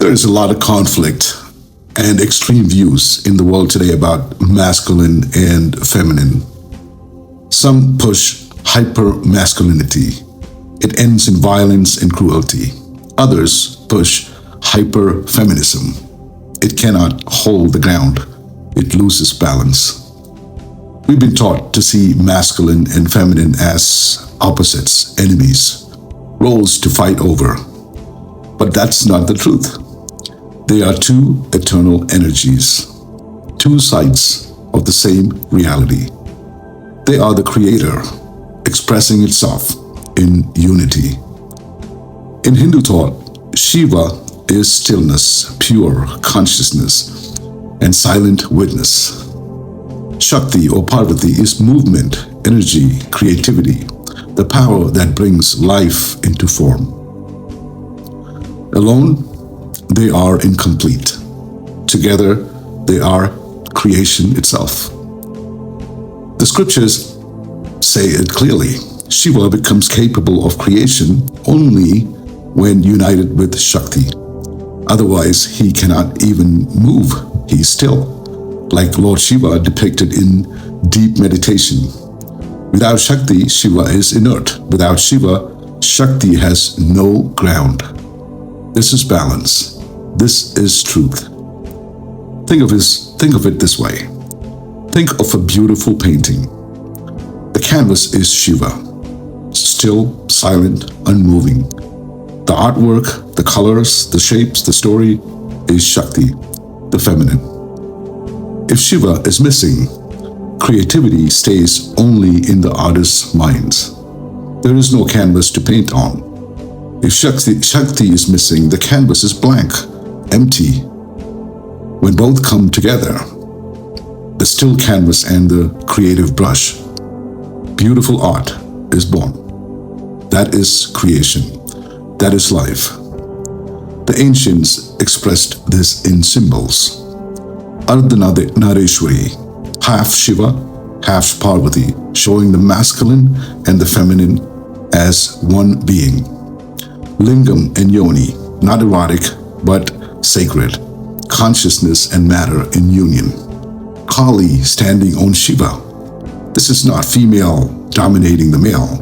There is a lot of conflict and extreme views in the world today about masculine and feminine. Some push hyper-masculinity. It ends in violence and cruelty. Others push hyper-feminism. It cannot hold the ground. It loses balance. We've been taught to see masculine and feminine as opposites, enemies, roles to fight over. But that's not the truth. They are two eternal energies, two sides of the same reality. They are the creator expressing itself in unity. In Hindu thought, Shiva is stillness, pure consciousness, and silent witness. Shakti or Parvati is movement, energy, creativity, the power that brings life into form. Alone, they are incomplete. Together, they are creation itself. The scriptures say it clearly. Shiva becomes capable of creation only when united with Shakti. Otherwise, he cannot even move. He's still, like Lord Shiva depicted in deep meditation. Without Shakti, Shiva is inert. Without Shiva, Shakti has no ground. This is balance. This is truth. Think of it this way. Think of a beautiful painting. The canvas is Shiva, still, silent, unmoving. The artwork, the colors, the shapes, the story is Shakti, the feminine. If Shiva is missing, creativity stays only in the artist's minds. There is no canvas to paint on. If Shakti is missing, the canvas is blank, empty. When both come together, the still canvas and the creative brush, beautiful art is born. That is creation. That is life. The ancients expressed this in symbols. Ardhanarishvara, half-Shiva, half-Parvati, showing the masculine and the feminine as one being. Lingam Yoni, not erotic, but sacred. Consciousness and matter in union. Kali standing on Shiva. This is not female dominating the male.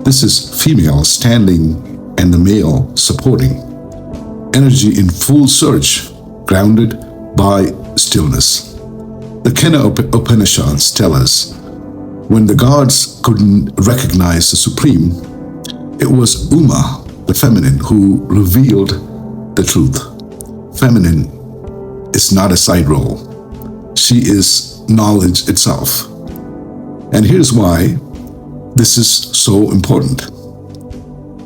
This is female standing and the male supporting. Energy in full surge, grounded by stillness. The Kena Upanishads tell us, when the gods couldn't recognize the Supreme, it was Uma, the feminine, who revealed the truth. Feminine is not a side role. She is knowledge itself. And here's why this is so important.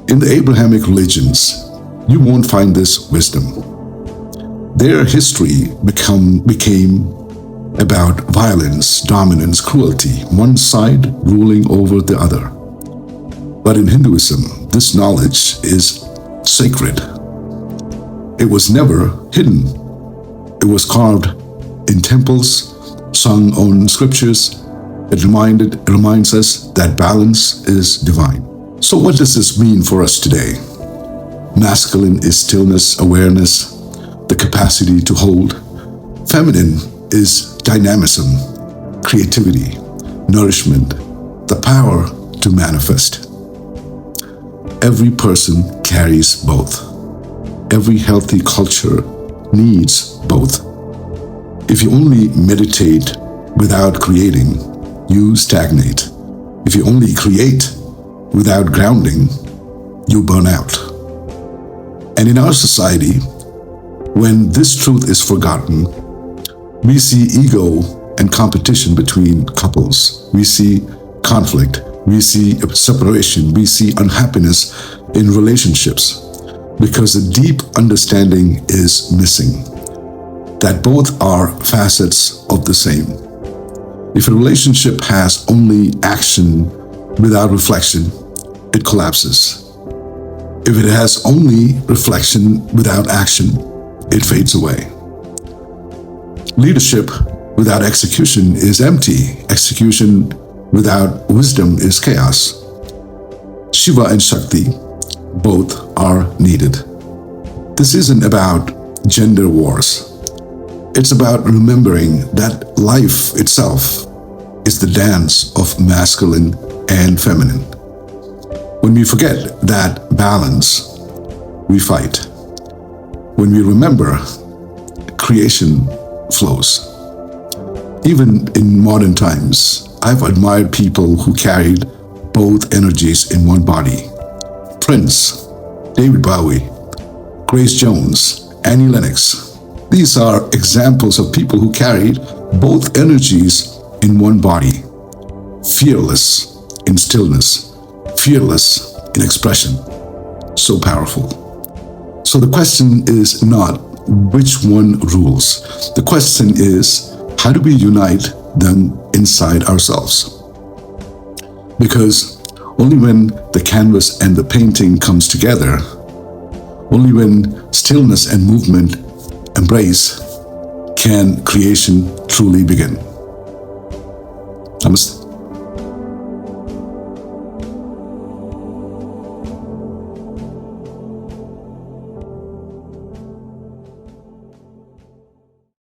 In the Abrahamic religions, you won't find this wisdom. Their history became about violence, dominance, cruelty, one side ruling over the other. But in Hinduism, this knowledge is sacred. It was never hidden. It was carved in temples, sung on scriptures. It reminds us that balance is divine. So what does this mean for us today? Masculine is stillness, awareness, the capacity to hold. Feminine is dynamism, creativity, nourishment, the power to manifest. Every person carries both. Every healthy culture needs both. If you only meditate without creating, you stagnate. If you only create without grounding, you burn out. And in our society, when this truth is forgotten, we see ego and competition between couples. We see conflict. We see separation. We see unhappiness in relationships because a deep understanding is missing, that both are facets of the same. If a relationship has only action without reflection, it collapses. If it has only reflection without action, it fades away. Leadership without execution is empty. Execution without wisdom is chaos. Shiva and Shakti both are needed. This isn't about gender wars. It's about remembering that life itself is the dance of masculine and feminine. When we forget that balance, we fight. When we remember, creation flows. Even in modern times, I've admired people who carried both energies in one body. Prince, David Bowie, Grace Jones, Annie Lennox. These are examples of people who carried both energies in one body. Fearless in stillness, fearless in expression. So powerful. So the question is not which one rules. The question is, how do we unite them inside ourselves? Because only when the canvas and the painting comes together, only when stillness and movement embrace, can creation truly begin. Namaste.